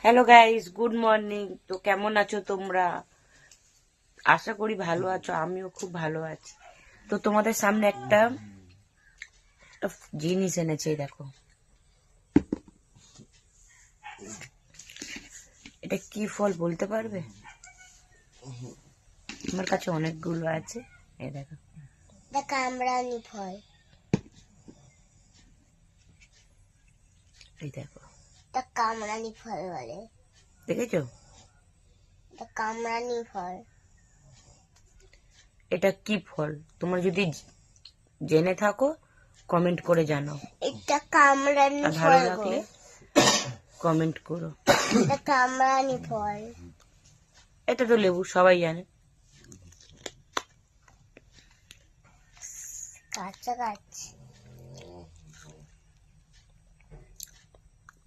Hello guys, good morning. তো কেমন আছো তোমরা? আশা করি ভালো আছো, আমিও খুব ভালো আছি। তো তোমাদের সামনে একটা জিনিস এনেছে, এই দেখো। এটা কি ফল বলতে পারবে? আমার কাছে অনেকগুলো আছে, এই দেখো। কামরানি ফল। এই দেখো, কামরানি ফল বলে। দেখেছো? কামরানি ফল। এটা কি ফল তোমরা যদি জেনে থাকো কমেন্ট করে জানাও। এটা কামরানি আর ভালো ফল গো। লাগলে কমেন্ট করো। এটা কামরানি ফল। এটা তো লেবু, সবাই জানে। কাঁচা গাছ।